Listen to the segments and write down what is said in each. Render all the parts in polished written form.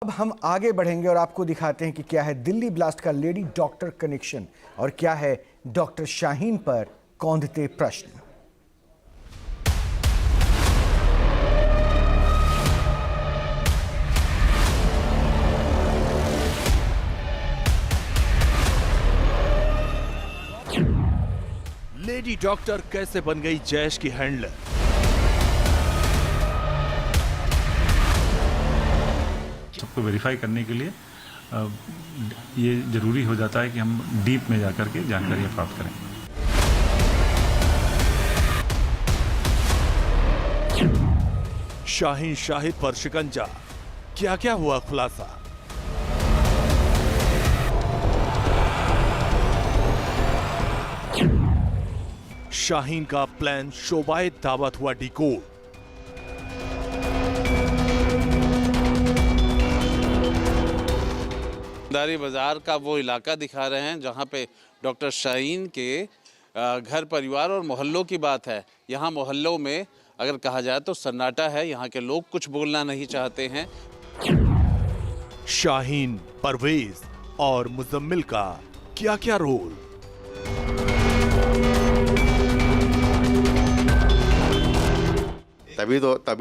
अब हम आगे बढ़ेंगे और आपको दिखाते हैं कि क्या है दिल्ली ब्लास्ट का लेडी डॉक्टर कनेक्शन और क्या है डॉक्टर शाहीन पर कौंधते प्रश्न। लेडी डॉक्टर कैसे बन गई जैश की हैंडलर? सबको वेरीफाई करने के लिए ये जरूरी हो जाता है कि हम डीप में जाकर के जानकारियां प्राप्त करें। शाहीन शाहिद पर शिकंजा, क्या क्या हुआ खुलासा? शाहीन का प्लान शोबाए दावत हुआ डिकोड। दारी बाजार का वो इलाका दिखा रहे हैं जहां पे डॉक्टर शाहीन के घर परिवार और मोहल्लों की बात है। यहाँ मोहल्लों में अगर कहा जाए तो सन्नाटा है, यहाँ के लोग कुछ बोलना नहीं चाहते हैं। शाहीन, परवेज और मुजम्मिल का क्या क्या रोल? तभी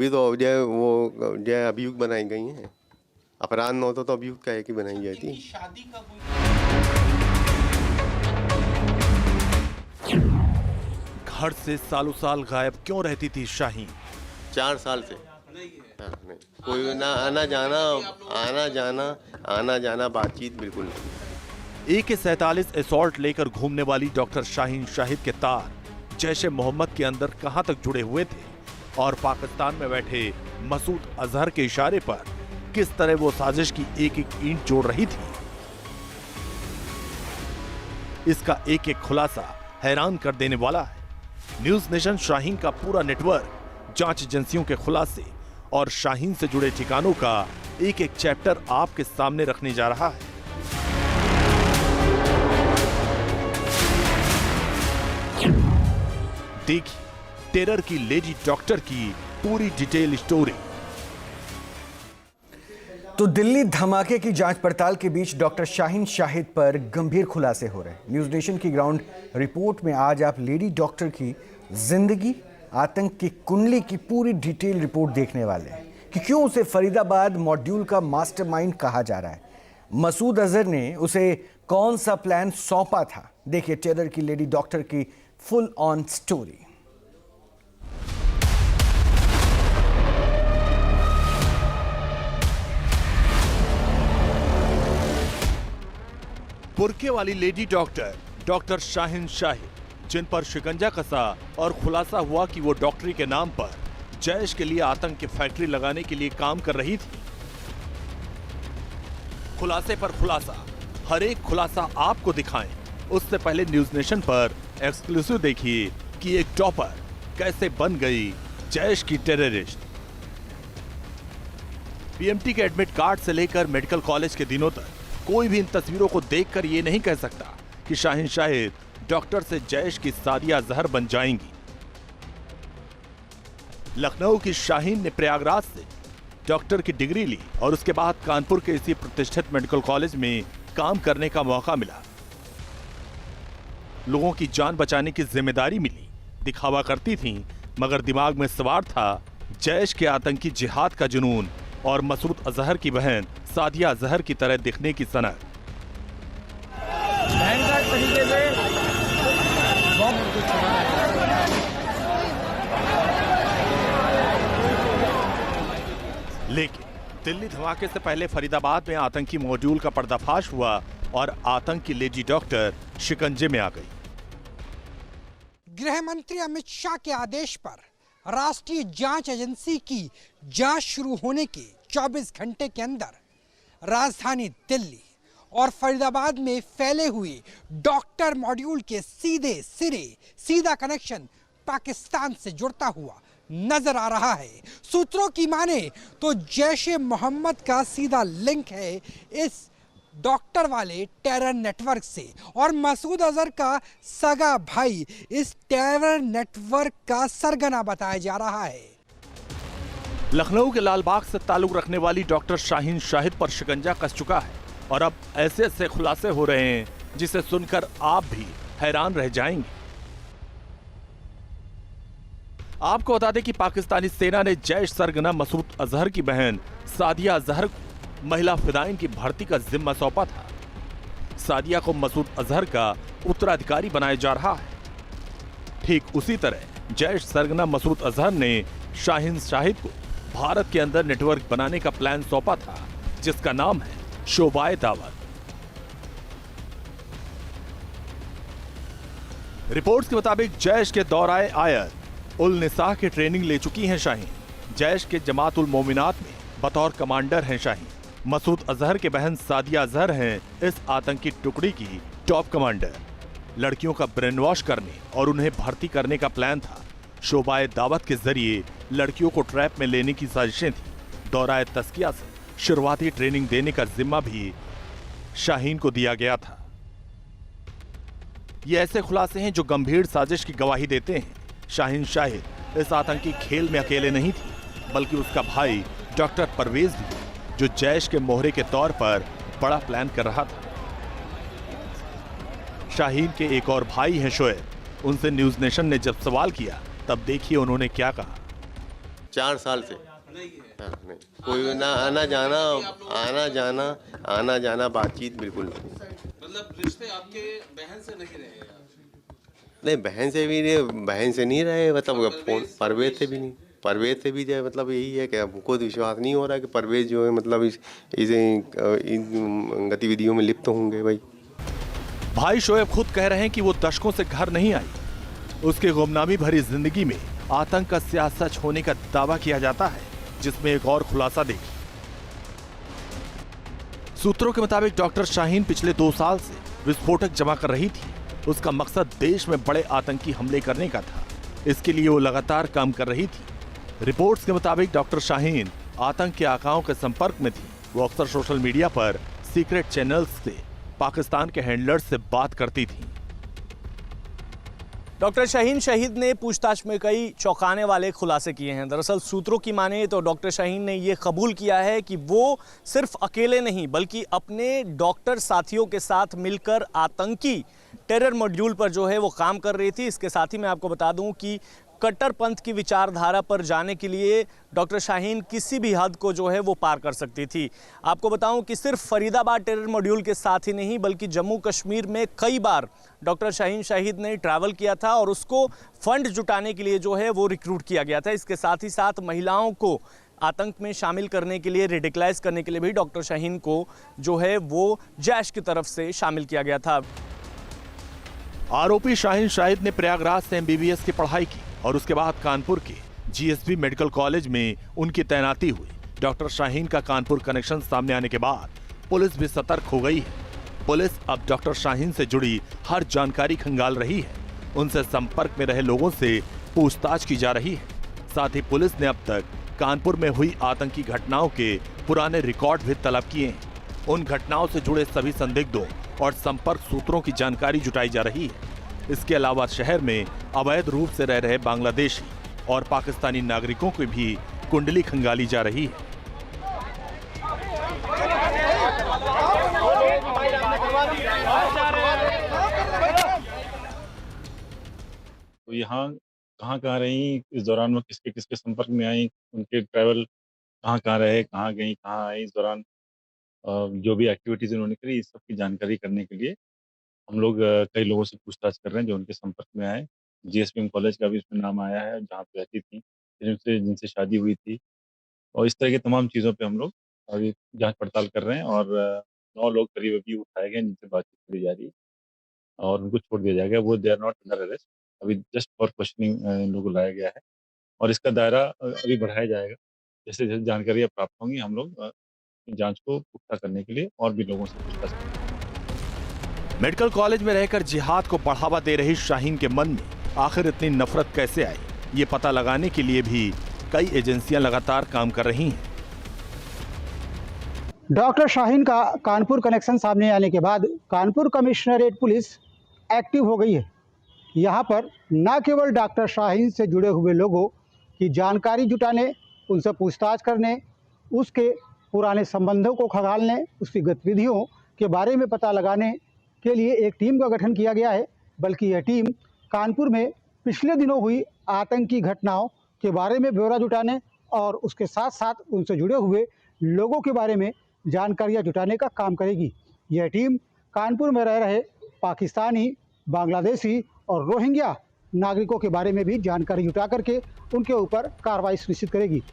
तो जो अभियुक्त बनाई गई हैं। अपराध न होता तो अभियुक्त कहे कि बनाई जाती। घर से सालों साल गायब क्यों रहती थी शाहीन? 4 साल से नहीं। कोई ना आना जाना बातचीत बिल्कुल नहीं। AK-47 असॉल्ट लेकर घूमने वाली डॉक्टर शाहीन शाहिद के तार जैश ए मोहम्मद के अंदर कहां तक जुड़े हुए थे और पाकिस्तान में बैठे मसूद अजहर के इशारे पर किस तरह वो साजिश की एक एक ईंट जोड़ रही थी, इसका एक एक खुलासा हैरान कर देने वाला है। न्यूज नेशन शाहीन का पूरा नेटवर्क, जांच एजेंसियों के खुलासे और शाहीन से जुड़े ठिकानों का एक एक चैप्टर आपके सामने रखने जा रहा है। देखिए टेरर की लेडी डॉक्टर की पूरी डिटेल स्टोरी। तो दिल्ली धमाके की जांच पड़ताल के बीच डॉक्टर शाहीन शाहिद पर गंभीर खुलासे हो रहे हैं। न्यूज नेशन की ग्राउंड रिपोर्ट में आज आप लेडी डॉक्टर की जिंदगी, आतंक की कुंडली की पूरी डिटेल रिपोर्ट देखने वाले हैं कि क्यों उसे फरीदाबाद मॉड्यूल का मास्टरमाइंड कहा जा रहा है। मसूद अजहर ने उसे कौन सा प्लान सौंपा था। देखिए टेरर की लेडी डॉक्टर की फुल ऑन स्टोरी। बुर्के वाली lady doctor doctor Shaheen Shahid, जिन पर शिकंजा कसा और खुलासा हुआ कि वो डॉक्टरी के नाम पर जैश के लिए आतंक की फैक्ट्री लगाने के लिए काम कर रही थी। खुलासे पर खुलासा, हर एक खुलासा आपको दिखाएं उससे पहले न्यूज नेशन पर एक्सक्लूसिव देखिए कि एक टॉपर कैसे बन गई जैश की टेररिस्ट। PMT के एडमिट कार्ड से लेकर मेडिकल कॉलेज के दिनों तक कोई भी इन तस्वीरों को देखकर ये नहीं कह सकता कि शाहीन शाहिद डॉक्टर से जैश की सादिया जहर बन जाएंगी। लखनऊ की शाहीन ने प्रयागराज से डॉक्टर की डिग्री ली और उसके बाद कानपुर के इसी प्रतिष्ठित मेडिकल कॉलेज में काम करने का मौका मिला। लोगों की जान बचाने की जिम्मेदारी मिली। दिखावा करती थीं, मगर दिमाग में सवार था जैश के आतंकी जिहाद का जुनून और मसूद अजहर की बहन सादिया अजहर की तरह दिखने की सनक। लेकिन दिल्ली धमाके से पहले फरीदाबाद में आतंकी मॉड्यूल का पर्दाफाश हुआ और आतंक की लेडी डॉक्टर शिकंजे में आ गई। गृह मंत्री अमित शाह के आदेश पर राष्ट्रीय जांच एजेंसी की जांच शुरू होने के 24 घंटे के अंदर राजधानी दिल्ली और फरीदाबाद में फैले हुए डॉक्टर मॉड्यूल के सीधा कनेक्शन पाकिस्तान से जुड़ता हुआ नजर आ रहा है। सूत्रों की माने तो जैश ए मोहम्मद का सीधा लिंक है इस डॉक्टर वाले टेरर नेटवर्क से और मसूद अजहर का सगा भाई इस टेरर नेटवर्क का सरगना बताया जा रहा है। लखनऊ के लालबाग से ताल्लुक रखने वाली डॉक्टर शाहीन शाहिद पर शिकंजा कस चुका है और अब ऐसे ऐसे खुलासे हो रहे हैं जिसे सुनकर आप भी हैरान रह जाएंगे। आपको बता दें कि पाकिस्तानी सेना ने जैश सरगना मसूद अजहर की बहन सादिया अजहर को महिला फिदाइन की भर्ती का जिम्मा सौंपा था। सादिया को मसूद अजहर का उत्तराधिकारी बनाया जा रहा है। ठीक उसी तरह जैश सरगना मसूद अजहर ने शाहीन शाहिद को भारत के अंदर नेटवर्क बनाने का प्लान सौंपा था, जिसका नाम है शोबाए दावत। रिपोर्ट्स के मुताबिक जैश के दौराए आयत उल निसाह की ट्रेनिंग ले चुकी हैं शाहीन। जैश के जमात उल मोमिनात में बतौर कमांडर हैं शाहीन। मसूद अजहर के बहन सादिया अजहर हैं इस आतंकी टुकड़ी की टॉप कमांडर। लड़कियों का ब्रेन वॉश करने और उन्हें भर्ती करने का प्लान था। शोबाए दावत के जरिए लड़कियों को ट्रैप में लेने की साजिशें थी। दौराए तस्किया से शुरुआती ट्रेनिंग देने का जिम्मा भी शाहीन को दिया गया था। ये ऐसे खुलासे हैं जो गंभीर साजिश की गवाही देते हैं। शाहीन शाहिद इस आतंकी खेल में अकेले नहीं थी, बल्कि उसका भाई डॉक्टर परवेज भी, जो जैश के मोहरे के तौर पर बड़ा प्लान कर रहा था। शाहीन के एक और भाई हैं शोएब। उनसे न्यूज नेशन ने जब सवाल किया तब देखिए उन्होंने क्या कहा। 4 साल से हाँ, नहीं कोई ना आना जाना बातचीत बिल्कुल नहीं। मतलब रिश्ते आपके बहन से नहीं रहे? नहीं बहन से नहीं रहे, मतलब फोन परवेज से भी नहीं। परवेज से भी जो है मतलब यही है कि हमको विश्वास नहीं हो रहा कि परवेज जो है मतलब इन गतिविधियों में लिप्त होंगे। भाई शोएब खुद कह रहे हैं कि वो दशकों से घर नहीं आई। उसके गुमनामी भरी जिंदगी में आतंक का सियासत सच होने का दावा किया जाता है, जिसमें एक और खुलासा देखिए। सूत्रों के मुताबिक डॉक्टर शाहीन पिछले 2 साल से विस्फोटक जमा कर रही थी। उसका मकसद देश में बड़े आतंकी हमले करने का था। इसके लिए वो लगातार काम कर रही थी। रिपोर्ट्स के मुताबिक डॉक्टर शाहीन आतंक के आकाओं के संपर्क में थी। वो अक्सर सोशल मीडिया पर सीक्रेट चैनल्स से पाकिस्तान के हैंडलर्स से बात करती थी। डॉक्टर शाहीन शाहिद ने पूछताछ में कई चौंकाने वाले खुलासे किए हैं। दरअसल सूत्रों की माने तो डॉक्टर शाहीन ने ये कबूल किया है कि वो सिर्फ अकेले नहीं बल्कि अपने डॉक्टर साथियों के साथ मिलकर आतंकी टेरर मॉड्यूल पर जो है वो काम कर रही थी। इसके साथ ही मैं आपको बता दूं कि कट्टरपंथ की विचारधारा पर जाने के लिए डॉक्टर शाहीन किसी भी हद को जो है वो पार कर सकती थी। आपको बताऊं कि सिर्फ फरीदाबाद टेरर मॉड्यूल के साथ ही नहीं बल्कि जम्मू कश्मीर में कई बार डॉक्टर शाहीन शाहिद ने ट्रैवल किया था और उसको फंड जुटाने के लिए जो है वो रिक्रूट किया गया था। इसके साथ ही साथ महिलाओं को आतंक में शामिल करने के लिए, रेडिकलाइज करने के लिए भी डॉक्टर शाहीन को जो है वो जैश की तरफ से शामिल किया गया था। आरोपी शाहीन शाहिद ने प्रयागराज से MBBS की पढ़ाई की और उसके बाद कानपुर के GSB मेडिकल कॉलेज में उनकी तैनाती हुई। डॉक्टर शाहीन का कानपुर कनेक्शन सामने आने के बाद पुलिस भी सतर्क हो गई है। पुलिस अब डॉक्टर शाहीन से जुड़ी हर जानकारी खंगाल रही है। उनसे संपर्क में रहे लोगों से पूछताछ की जा रही है। साथ ही पुलिस ने अब तक कानपुर में हुई आतंकी घटनाओं के पुराने रिकॉर्ड भी तलब किए हैं। उन घटनाओं से जुड़े सभी संदिग्धों और संपर्क सूत्रों की जानकारी जुटाई जा रही है। इसके अलावा शहर में अवैध रूप से रह रहे बांग्लादेशी और पाकिस्तानी नागरिकों की भी कुंडली खंगाली जा रही है। तो यहाँ कहाँ रही, इस दौरान वो किसके किसके संपर्क में आई, उनके ट्रैवल कहाँ रहे, कहाँ गई, कहाँ आई, इस दौरान जो भी एक्टिविटीज उन्होंने करी, इस सब की जानकारी करने के लिए हम लोग कई लोगों से पूछताछ कर रहे हैं जो उनके संपर्क में आए। GSPM कॉलेज का भी उसमें नाम आया है, जहाँ पे रहती थी, जिनसे शादी हुई थी, और इस तरह की तमाम चीज़ों पे हम लोग अभी जांच पड़ताल कर रहे हैं। और 9 लोग करीब अभी उठाए गए जिनसे बातचीत करी जा रही है और उनको छोड़ दिया जाएगा। वो they are not under arrest, अभी जस्ट फॉर क्वेश्चनिंग इन लोगों को लाया गया है और इसका दायरा अभी बढ़ाया जाएगा। जैसे जैसे जानकारियाँ प्राप्त होंगी हम लोग जांच को पुख्ता करने के लिए और भी लोगों से पूछताछ करेंगे। मेडिकल कॉलेज में रहकर जिहाद को बढ़ावा दे रही शाहीन के मन में आखिर इतनी नफरत कैसे आई, ये पता लगाने के लिए भी कई एजेंसियां लगातार काम कर रही हैं। डॉक्टर शाहीन का कानपुर कनेक्शन सामने आने के बाद कानपुर कमिश्नरेट पुलिस एक्टिव हो गई है। यहाँ पर न केवल डॉक्टर शाहीन से जुड़े हुए लोगों की जानकारी जुटाने उनसे पूछताछ करने, उसके पुराने संबंधों को खंगालने, उसकी गतिविधियों के बारे में पता लगाने के लिए एक टीम का गठन किया गया है। बल्कि यह टीम कानपुर में पिछले दिनों हुई आतंकी घटनाओं के बारे में ब्यौरा जुटाने और उसके साथ साथ उनसे जुड़े हुए लोगों के बारे में जानकारियां जुटाने का काम करेगी। यह टीम कानपुर में रह रहे पाकिस्तानी, बांग्लादेशी और रोहिंग्या नागरिकों के बारे में भी जानकारी जुटा करके उनके ऊपर कार्रवाई सुनिश्चित करेगी।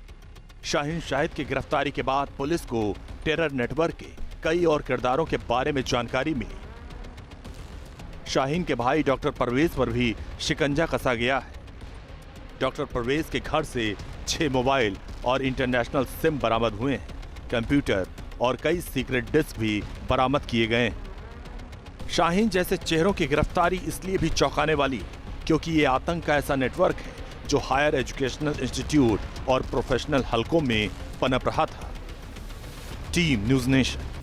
शाहीन शाहिद की गिरफ्तारी के बाद पुलिस को टेरर नेटवर्क के कई और किरदारों के बारे में जानकारी मिली। शाहीन के भाई डॉक्टर परवेज पर भी शिकंजा कसा गया है। डॉक्टर परवेज के घर से 6 मोबाइल और इंटरनेशनल सिम बरामद हुए हैं। कंप्यूटर और कई सीक्रेट डिस्क भी बरामद किए गए हैं। शाहीन जैसे चेहरों की गिरफ्तारी इसलिए भी चौंकाने वाली है क्योंकि ये आतंक का ऐसा नेटवर्क है जो हायर एजुकेशनल इंस्टीट्यूट और प्रोफेशनल हलकों में पनप रहा था। Team news nation.